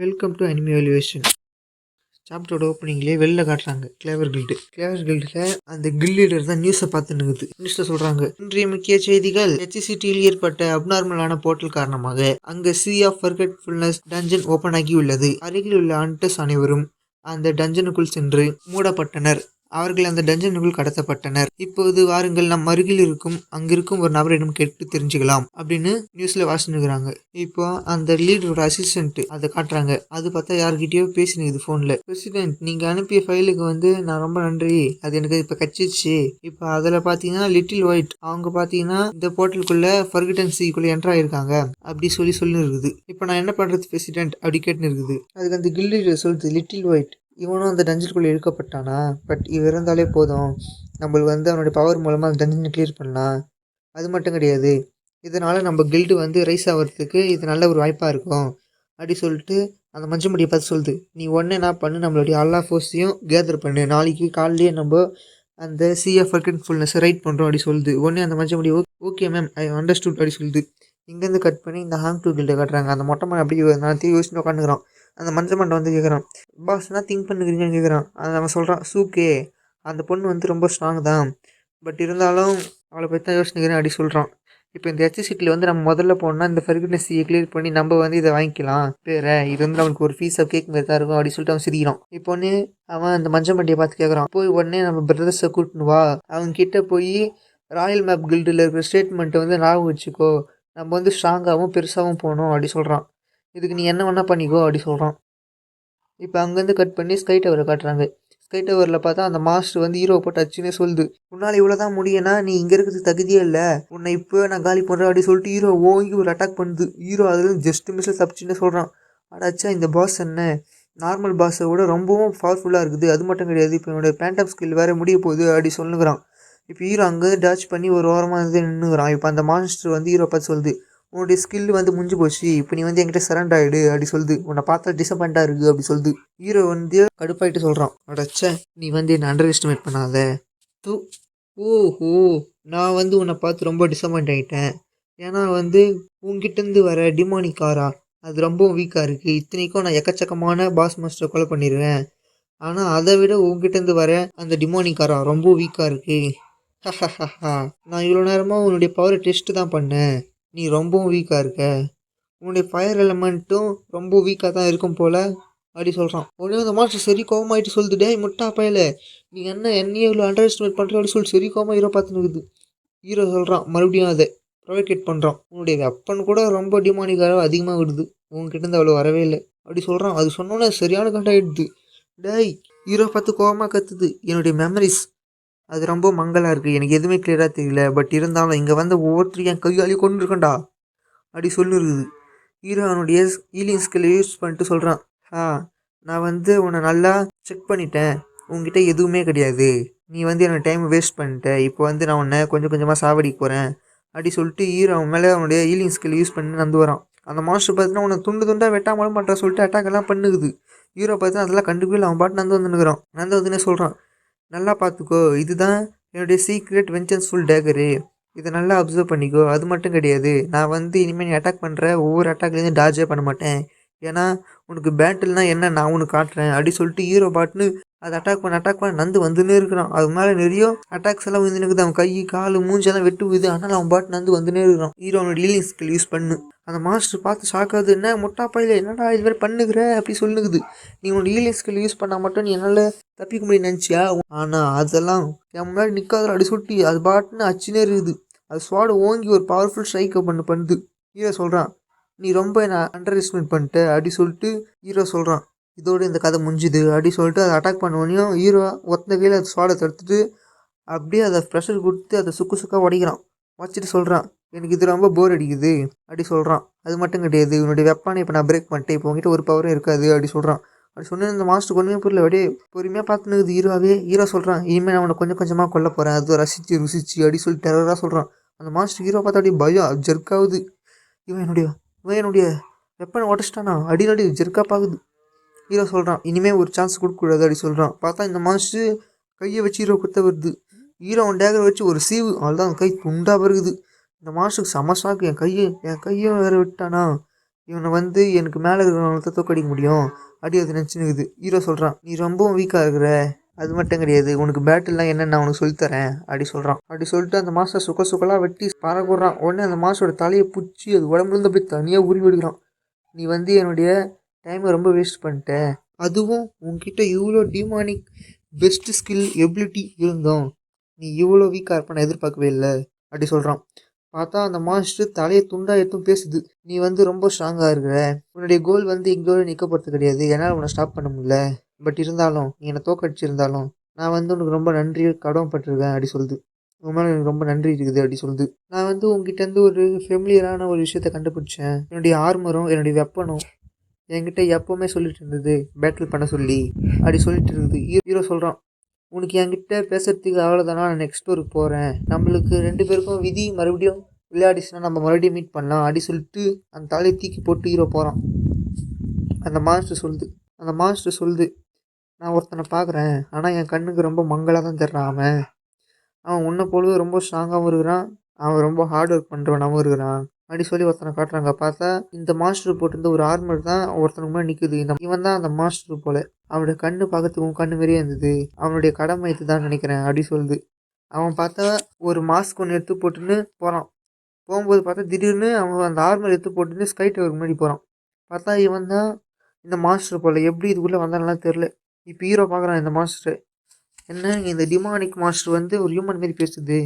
Welcome to enemy valuation. சாப்டரோட ஓப்பனிங்லேயே வெளில காட்டுறாங்க கிளேவர் கில்டில் அந்த கில் லீடர் தான் நியூஸை பார்த்துன்னுக்குது. நியூஸில் சொல்கிறாங்க, இன்றைய முக்கிய செய்திகள். HCTயில் ஏற்பட்ட அப்நார்மலான போர்ட்டல் காரணமாக அங்கே sea of forgetfulness dungeon open ஆகி உள்ளது. அருகில் உள்ள ஹண்டர்ஸ் அனைவரும் அந்த டஞ்சனுக்குள் சென்று மூடப்பட்டனர். அவர்கள் அந்த டஞ்சனுக்குள் கடத்தப்பட்டனர். இப்போது வாருங்கள், நம் அருகில் இருக்கும் அங்கிருக்கும் ஒரு நபரிடம் கேட்டு தெரிஞ்சுக்கலாம் அப்படின்னு நியூஸ்ல வாசினுக்குறாங்க. இப்போ அந்த லீடரோட அசிஸ்டன்ட் அதை காட்டுறாங்க. அது பார்த்தா யார்கிட்டயோ பேசினுக்குது போன்ல. பிரசிடென்ட், நீங்க அனுப்பிய ஃபைலுக்கு நான் ரொம்ப நன்றி, அது எனக்கு இப்ப கச்சிச்சு. இப்போ அதுல பாத்தீங்கன்னா லிட்டில் ஒயிட் அவங்க பாத்தீங்கன்னா இந்த போர்ட்டலுக்குள்ள ஃபர்கட்டன்சிக்குள்ள என்டர் ஆயிருக்காங்க அப்படி சொல்லி இருக்குது. இப்போ நான் என்ன பண்றது பிரசிடென்ட் அப்படி கேட்டுன்னு இருக்குது. அதுக்கு அந்த கில் லீடர் சொல்லுது, லிட்டில் ஒயிட் இவனும் அந்த டஞ்சனுக்குள்ளே இழுக்கப்பட்டானா, பட் இவன் இருந்தாலே போதும், நம்மளுக்கு அவனுடைய பவர் மூலமாக அந்த டஞ்சனை கிளியர் பண்ணலாம். அது மட்டும் கிடையாது, இதனால் நம்ம கில்டு ரைஸ் ஆகிறதுக்கு இது நல்ல ஒரு வாய்ப்பாக இருக்கும் அப்படி சொல்லிட்டு அந்த மஞ்சமுடியை பார்த்து சொல்லுது, நீ ஒன்றே என்ன பண்ணு, நம்மளுடைய எல்லா ஃபோர்ஸையும் கேதர் பண்ணு, நாளைக்கு காலையிலேயே நம்ம அந்த சிஎஃப் ஃபர்கெட்ஃபுல்னஸ் ரைட் பண்ணுறோம் அப்படி சொல்லுது. உடனே அந்த மஞ்சமுடி ஓகே மேம், ஐ அண்டர்ஸ்டுட் அப்படி சொல்லுது. இங்கேருந்து கட் பண்ணி இந்த ஹாங் டூ கில்டை காட்டுறாங்க. அந்த மொட்டை மணி அப்படியே நான் யோசிச்சு உட்காந்துக்கிறான். அந்த மஞ்சள் மண்டை கேட்குறான், பாஸ் என்ன திங்க் பண்ணுறீங்கன்னு கேட்குறான். அதை அவன் சொல்கிறான், சூக்கே அந்த பொண்ணு ரொம்ப ஸ்ட்ராங் தான், பட் இருந்தாலும் அவளை பற்றி தான் யோசிச்சுக்கிறேன் அப்படி சொல்கிறான். இப்போ இந்த HCTயில் நம்ம முதல்ல போனால் இந்த ஃபர்கட்னஸியை கிளியர் பண்ணி நம்ம இதை வாங்கிக்கலாம் பேர, இது அவனுக்கு ஒரு ஃபீஸாக கேட்க மாதிரி தான் இருக்கும் அப்படி சொல்லிட்டு அவன் சிரிக்கிறான். இப்போ ஒன்று அவன் அந்த மஞ்சள் மண்டியை பார்த்து கேட்குறான், போய் உடனே நம்ம பிரதர்ஸை கூட்டின்னு வா, அவங்க கிட்டே போய் ராயல் மேப் கில்டில் இருக்கிற ஸ்டேட்மெண்ட்டை ஞாபகம் வச்சுக்கோ, நம்ம ஸ்ட்ராங்காகவும் பெருசாகவும் போகணும் அப்படி சொல்கிறான். இதுக்கு நீ என்ன வேணா பண்ணிக்கோ அப்படி சொல்கிறான். இப்போ அங்கேருந்து கட் பண்ணி ஸ்கை டவரை காட்டுறாங்க. ஸ்கை டவரில் பார்த்தா அந்த மாஸ்டர் ஹீரோ போட்டு அச்சுன்னே சொல்லுது, உன்னால் இவ்வளோ தான் முடியும்னா நீ இங்கே இருக்கிறதுக்கு தகுதியே இல்லை, உன்னை இப்போ நான் காலி பண்ணுறேன் அப்படி சொல்லிட்டு ஹீரோ ஓங்கி ஒரு அட்டாக் பண்ணுது. ஹீரோ அதில் ஜஸ்ட் மிஸ்ஸில் தப்பிச்சுன்னு சொல்கிறான். அடாச்சா இந்த பாஸ் என்ன நார்மல் பாஸை விட ரொம்பவும் பவர்ஃபுல்லாக இருக்குது, அது மட்டும் கிடையாது, இப்போ என்னோட பேண்டம் ஸ்கில் வேறு முடிய போகுது அப்படி சொல்லுங்கிறான். இப்போ ஹீரோ அங்கே டாச் பண்ணி ஒரு ஓரமாக நின்றுக்கிறான். இப்போ அந்த மாஸ்டர் ஹீரோ பார்த்து சொல்லுது, உன்னுடைய ஸ்கில் முடிஞ்சு போச்சு, இப்போ நீ என்கிட்ட சரண்டர் ஆகிடு அப்படி சொல்லுது. உன்னை பார்த்தா டிசப்பாயிண்டாக இருக்குது அப்படி சொல்லுது. ஹீரோ கடுப்பாயிட்டு சொல்கிறான், அடச்சே நீ என்னை அண்டர் எஸ்டிமேட் பண்ணாத தூ. ஓஹோ, நான் உன்னை பார்த்து ரொம்ப டிசப்பாயிண்ட் ஆகிட்டேன். ஏன்னா உங்ககிட்டேருந்து வர டிமானிக்காரா அது ரொம்ப வீக்காக இருக்குது. இத்தனைக்கும் நான் எக்கச்சக்கமான பாஸ் மாஸ்டரை கொலை பண்ணிடுவேன், ஆனால் அதை விட உங்ககிட்டேருந்து வர அந்த டிமானிக்காரா ரொம்ப வீக்காக இருக்குது. நான் இவ்வளோ நேரமாக உன்னுடைய பவரை டெஸ்ட்டு தான் பண்ணேன், நீ ரொம்பவும் வீக்காக இருக்க, உன்னுடைய ஃபயர் எலமெண்ட்டும் ரொம்ப வீக்காக தான் இருக்கும் போல் அப்படி சொல்கிறான். உடனே அந்த மாஸ்டர் சரி கோவமாயிட்டு சொல்லுது, டே முட்டா பயல, நீ என்னையே இவ்வளோ அண்டர் எஸ்டிமேட் பண்ணுற அப்படி சொல்லி சரி கோவமாக ஹீரோ பார்த்துன்னு இருக்குது. ஹீரோ சொல்கிறான், மறுபடியும் அதை ப்ரொவைகேட் பண்ணுறான், உன்னுடைய வெப்பன் கூட ரொம்ப டிமானிக்காக அதிகமாக விடுது, உங்ககிட்டேருந்து அவ்வளோ வரவே இல்லை அப்படி சொல்கிறான். அது சொன்னோன்னே சரியான கண்டாயிடுது. டேய் ஹீரோ பார்த்து கோவமாக கற்றுது, என்னுடைய மெமரிஸ் அது ரொம்ப மங்கலாக இருக்குது, எனக்கு எதுவுமே கிளியராக தெரியல, பட் இருந்தாலும் இங்கே ஒவ்வொருத்தரும் என் கையாலேயே கொண்டு இருக்கண்டா அப்படி சொல்லிருக்குது. ஹீரோ அவனுடைய ஹீலிங் ஸ்கில் யூஸ் பண்ணிட்டு சொல்கிறான், நான் உன்னை நல்லா செக் பண்ணிட்டேன், உங்ககிட்ட எதுவுமே கிடையாது, நீ என்னோட டைம் வேஸ்ட் பண்ணிட்ட, இப்போ நான் உன்னை கொஞ்சம் கொஞ்சமாக சாவடிக்க போகிறேன் அப்படி சொல்லிட்டு ஹீரோ அவன் மேலே அவனுடைய ஹீலிங் ஸ்கில் யூஸ் பண்ணி வரான். அந்த மாஸ்டர் பார்த்தீங்கன்னா உன்னை துண்டு துண்டாக வெட்டாமலும் பண்ணுற சொல்லிட்டு அட்டாக் எல்லாம் பண்ணுகுது. ஹீரோ பார்த்தீங்கன்னா அதெல்லாம் கண்டுபிடிக்கல, அவன் பாட்டு வந்துன்னே சொல்கிறான், நல்லா பார்த்துக்கோ, இதுதான் என்னுடைய சீக்ரெட் வெஞ்சன்ஸ்ஃபுல் டேகரு, இதை நல்லா அப்சர்வ் பண்ணிக்கோ. அது மட்டும் கிடையாது, நான் இனிமேல் நீ அட்டாக் பண்ணுற ஒவ்வொரு அட்டாக்லேருந்து டார்ஜே பண்ண மாட்டேன், ஏன்னா உனக்கு பேட்டில்னால் என்ன நான் உனக்கு காட்டுறேன் அப்படி சொல்லிட்டு ஹீரோ பாட்டுன்னு அதை அட்டாக் பண்ண வந்துன்னே இருக்கிறான். அது மேலே நிறைய அட்டாக்ஸ் எல்லாம் இருக்குது, அவன் கை கால் மூஞ்செல்லாம் வெட்டுக்குது, ஆனால் அவன் பாட்டு வந்துன்னே இருக்கிறான். ஹீரோ அவனோட ஹீலிங் ஸ்கில் யூஸ் பண்ணு. அந்த மாஸ்டர் பார்த்து ஷாக்காகுது, என்ன முட்டா பையில என்னடா இது மாதிரி பண்ணுகிற அப்படி சொல்லுங்குது. நீ உன்னோட ஹீலிங் ஸ்கில் யூஸ் பண்ணால் மட்டும் நீ என்னால் தப்பிக்க முடியும் நினச்சியா, ஆனால் அதெல்லாம் என் முன்னாடி நிற்காத அடி சுட்டி அது பாட்டுன்னு அச்சுனே இருக்குது. அது ஸ்வாடு ஓங்கி ஒரு பவர்ஃபுல் ஸ்ட்ரைக்கை பண்ணுது. ஹீரோ சொல்கிறான், நீ ரொம்ப என்னை அண்டர் எஸ்டிமேட் பண்ணிட்ட அப்படி சொல்லிட்டு ஹீரோ சொல்கிறான். இதோடு இந்த கதை முடிஞ்சுது அப்படி சொல்லிட்டு அதை அட்டாக் பண்ணுவோனையும் ஹீரோ ஒத்த கையில் அது ஸ்வாடை தடுத்துட்டு அப்படியே அதை ப்ரெஷர் கொடுத்து அதை சுக்காக உடைக்கிறான். வச்சுட்டு சொல்கிறான், எனக்கு இது ரொம்ப போர் அடிக்குது அப்படி சொல்கிறான். அது மட்டும் கிடையாது, இவனுடைய வெப்பானை இப்போ நான் பிரேக் பண்ணிட்டேன், இப்போ உங்ககிட்ட ஒரு பவரும் இருக்காது அப்படி சொல்கிறான். அப்படி சொன்ன இந்த மாஸ்டர் ஒன்றுமே புரியல, அப்படியே பொறுமையாக பார்த்துனுக்குது ஹீரோவே. ஹீரோ சொல்கிறான், இனிமேல் நான் அவனை கொஞ்சம் கொஞ்சமாக கொல்ல போகிறேன், அது ரசித்து ருசிச்சு அப்படி சொல்லி டெரராக சொல்கிறான். அந்த மாஸ்டர் ஹீரோ பார்த்தா அப்படியே பயம் ஜெர்க்காகுது. இவன் என்னுடைய வெப்பனை உடச்சிட்டானா அடி ஜெர்க்காக பார்க்குது. ஹீரோ சொல்கிறான், இனிமேல் ஒரு சான்ஸ் கொடுக்கக்கூடாது அப்படி சொல்கிறான். பார்த்தா இந்த மாஸ்டர் கையை வச்சு ஹீரோ குத்த வருது. ஹீரோ அவன் டேகரை வச்சு ஒரு சீவு, அவள் தான் கை துண்டாக வருகுது. இந்த மாஸ்டருக்கு செம ஷாக்கு, என் கையை வேறு விட்டானா, இவனை வந்து எனக்கு மேலே இருக்கிறவங்கள தோக்கடிக்க முடியும் அப்படி அது நினச்சினுக்குது. ஹீரோ சொல்கிறான், நீ ரொம்பவும் வீக்காக இருக்கிற, அது மட்டும் கிடையாது, உனக்கு பேட்டில்லாம் என்னென்னு நான் உனக்கு சொல்லித்தரேன் அப்படி சொல்கிறான். அப்படி சொல்லிட்டு அந்த மாஸ்டர் சுக்கலாக வெட்டி பறகுறான். உடனே அந்த மாஸ்டரோட தலையை பிடிச்சி அது உடம்புலேருந்து அப்படியே தனியாக உருவி எடுக்கிறான். நீ வந்து என்னுடைய டைமை ரொம்ப வேஸ்ட் பண்ணிட்ட, அதுவும் உன்கிட்ட இவ்வளோ டிமானிக் பெஸ்ட் ஸ்கில் எபிலிட்டி இருந்தோம், நீ இவ்வளோ வீக்காக இருப்ப நான் எதிர்பார்க்கவே இல்லை அப்படி சொல்கிறான். பார்த்தா அந்த மாஸ்டர் தலையை துண்டாக எடுத்தும் பேசுது, நீ வந்து ரொம்ப ஸ்ட்ராங்காக இருக்கிற, உன்னுடைய கோல் வந்து எங்கேயோட நிற்க போகிறது கிடையாது, என்னால் உன்னை ஸ்டாப் பண்ண முடியல, பட் இருந்தாலும் நீ என்னை தோக்கடிச்சிருந்தாலும் நான் வந்து உனக்கு ரொம்ப நன்றி கடமைப்பட்டிருக்கேன் அப்படி சொல்லுது. உன் மேலே எனக்கு ரொம்ப நன்றி இருக்குது அப்படி சொல்லுது. நான் வந்து உங்ககிட்டருந்து ஒரு ஃபெமிலியரான ஒரு விஷயத்த கண்டுபிடிச்சேன், என்னுடைய ஆர்மரும் என்னுடைய வெப்பனும் என்கிட்ட எப்போவுமே சொல்லிட்டு இருந்தது பேட்டில் பண்ண சொல்லி அப்படி சொல்லிட்டு இருந்தது. ஹீரோ சொல்கிறான், உனக்கு என்கிட்ட பேசுறதுக்கு அவ்வளோதானா, நான் நெக்ஸ்ட் ஊருக்கு போகிறேன், நம்மளுக்கு 2 பேருக்கும் விதி மறுபடியும் விளையாடிச்சுன்னா நம்ம மறுபடியும் மீட் பண்ணலாம் அப்படி சொல்லிட்டு அந்த தலையை தூக்கி போட்டு ஹீரோ போகிறான். அந்த மாஸ்டர் சொல்லுது, நான் ஒருத்தனை பார்க்குறேன், ஆனால் என் கண்ணுக்கு ரொம்ப மங்களாக தான் தெரிறான், அவன் உன்னை போலவே ரொம்ப ஸ்ட்ராங்காகவும் இருக்கிறான், அவன் ரொம்ப ஹார்ட் ஒர்க் பண்ணுறவனாகவும் இருக்கிறான் அப்படி சொல்லி ஒருத்தனை காட்டுறாங்க. பார்த்தா இந்த மாஸ்டர் போட்டிருந்த ஒரு ஆர்மர் தான் ஒருத்தனுக்கு மேலே நிற்குது. இவன் தான் அந்த மாஸ்டர் போல், அவனுடைய கண்ணு பார்க்கறதுக்கு உன் கண்ணு மாரியே இருந்தது, அவனுடைய கடமை இதுதான் நினைக்கிறேன் அப்படி சொல்லுது. அவன் பார்த்தா ஒரு மாஸ்க் ஒன்று எடுத்து போட்டுன்னு போகிறான். போகும்போது பார்த்தா திடீர்னு அவன் அந்த ஆர்மர் எடுத்து போட்டுன்னு ஸ்கை டவருக்கு முன்னாடி போகிறான். பார்த்தா இவன் தான் இந்த மாஸ்டர் போல், எப்படி இதுக்குள்ளே வந்தாலும் தெரில. இப்போ ஹீரோ பார்க்குறான் இந்த மாஸ்டர், என்ன இந்த டிமானிக் மாஸ்டர் வந்து ஒரு ஹியூமன் மாரி பேசுது,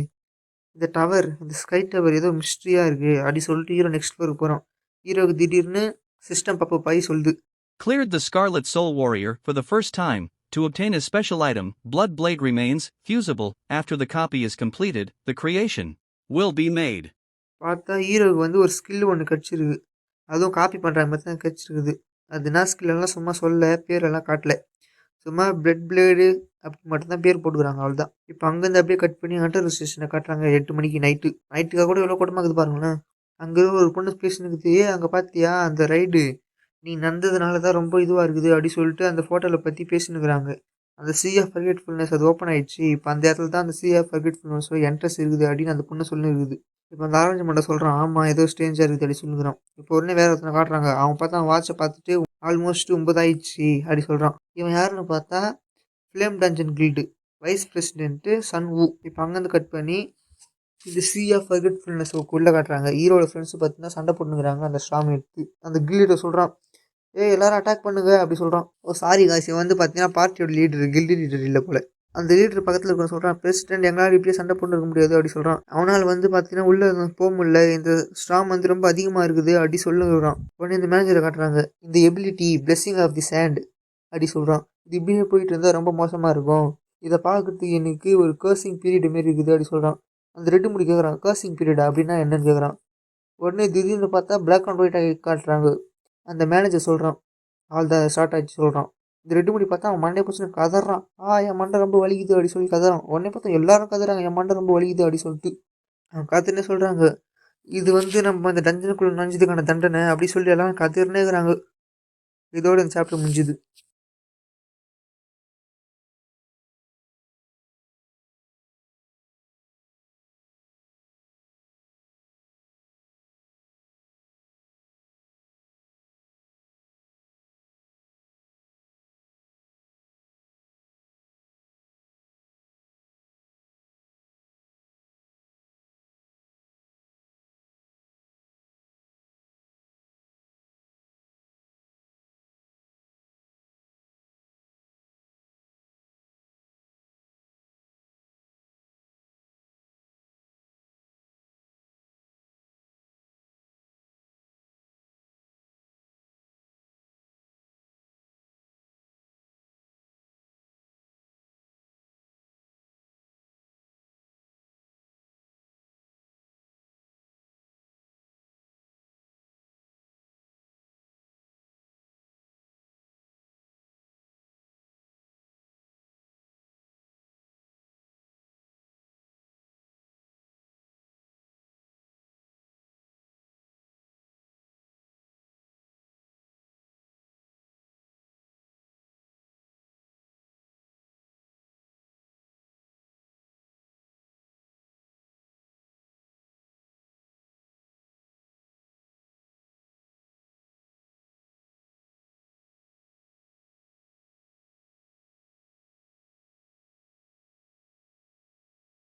இந்த டவர், இந்த ஸ்கை டவர் ஏதோ மிஸ்ட்ரியாக இருக்குது அப்படி சொல்லிட்டு ஹீரோ நெக்ஸ்ட் ஃப்ளோருக்கு போகிறான். ஹீரோவுக்கு திடீர்னு சிஸ்டம் பாப்பா பாய் சொல்லுது, Cleared the Scarlet Soul Warrior for the first time. To obtain a special item, Blood Blade remains fusible. After the copy is completed, the creation will be made. பார்த்தா ஹீரோவுக்கு வந்து ஒரு ஸ்கில் ஒன்று கிடச்சிருக்கு, அதுவும் காப்பி பண்ணுற மாதிரி தான் கிடச்சிருக்குது. அது என்ன ஸ்கில்லெல்லாம் சும்மா சொல்ல பேரெல்லாம் காட்டல, சும்மா பிளட் பிளேடு அப்படி மட்டும்தான் பேர் போட்டுக்கிறாங்க, அவ்வளோதான். இப்போ அங்கேருந்து அப்படியே கட் பண்ணி ஹண்டர் ஸ்டேஷனை காட்டுறாங்க. 8 மணிக்கு நைட்டுக்காக கூட எவ்வளோ கூட்டமாக இருக்குது பாருங்களேன். அங்கே ஒரு பொண்ணு பேசினுக்குது, அங்கே பார்த்தியா அந்த ரைடு நீ நடந்ததுனால தான் ரொம்ப இதுவாக இருக்குது அப்படி சொல்லிட்டு அந்த ஃபோட்டோவில் பற்றி பேசினுக்கிறாங்க. அந்த சி ஆஃப் ஃபர்கெட்ஃபுல்னஸ் அது ஓப்பன் ஆகிடுச்சு, இப்போ அந்த இடத்துல தான் அந்த சி ஆஃப் ஃபர்கெட்ஃபுல்னஸ் என்ட்ரஸ் இருக்குது அப்படின்னு அந்த பொண்ணு சொல்லிருக்குது. இப்போ அந்த ஆரஞ்சு மண்டை சொல்கிறான், ஆமாம் ஏதோ ஸ்டேஞ்சாக இருக்குது அப்படி சொல்லுங்கிறான். இப்போ உடனே வேறு ஒருத்தனை காட்டுறாங்க, அவன் பார்த்தா அவன் வாட்சை பார்த்துட்டு ஆல்மோஸ்ட் 9 ஆயிடுச்சு அப்படி சொல்கிறான். இவன் யாருன்னு பார்த்தா flame dungeon guild vice president Sun Woo. இப்போ அங்கேருந்து கட் பண்ணி இது சி ஆஃப் ஃபர்கெட்ஃபுல்னஸ் உள்ளே காட்டுறாங்க. ஹீரோட ஃப்ரெண்ட்ஸு பார்த்தீங்கன்னா சண்டை போட்டுங்கிறாங்க அந்த ஸ்ட்ராங் எடுத்து. அந்த கில்டை சொல்கிறான், எல்லாரும் அட்டாக் பண்ணுங்க அப்படி சொல்கிறான். சாரி காசி வந்து பார்த்தீங்கன்னா பார்ட்டியோட லீடர் கில்டு லீடர் இல்லை போல். அந்த லீடர் பக்கத்தில் இருக்கிற சொல்கிறான், பிரசிடென்ட் எங்களால் இப்படியே சண்டை போட்டு இருக்க முடியாது அப்படி சொல்கிறான். அவனால் வந்து பார்த்தீங்கன்னா உள்ளே போக முடியல, இந்த ஸ்ட்ராங் வந்து ரொம்ப அதிகமாக இருக்குது அப்படி சொல்லுறான். உடனே இந்த மேனேஜரை காட்டுறாங்க, இந்த ability blessing of the sand அப்படி சொல்கிறான். இது இப்படியே போயிட்டு இருந்தால் ரொம்ப மோசமாக இருக்கும், இதை பார்க்குறதுக்கு எனக்கு ஒரு கர்சிங் பீரியட் மாரி இருக்குது அப்படி சொல்கிறான். அந்த ரெட்டு முடி கேட்குறான், கர்சிங் பீரியடா அப்படின்னா என்னன்னு கேட்குறான். உடனே திடீர்னு பார்த்தா பிளாக் அண்ட் ஒயிட் ஆகி காட்டுறாங்க. அந்த மேனேஜர் சொல்கிறான், ஆல் தான் ஸ்டார்ட் ஆகிடுச்சு சொல்கிறான். இந்த ரெட்டு முடி பார்த்தா அவன் மண்டே பிடிச்சி கதறான், என் மண்டை ரொம்ப வலிக்குது அப்படி சொல்லி கதறான். உடனே பார்த்தா எல்லாரும் கதறாங்க, என் மண்டை ரொம்ப வலிக்குது அப்படி சொல்லிட்டு. அவன் கத்துனே சொல்கிறாங்க, இது வந்து நம்ம இந்த டஞ்சனுக்குள்ளே நுழைஞ்சதுக்கான தண்டனை அப்படி சொல்லி எல்லாம் கத்திரனே இருக்கிறாங்க. இதோட இந்த சாப்டர் முடிஞ்சுது.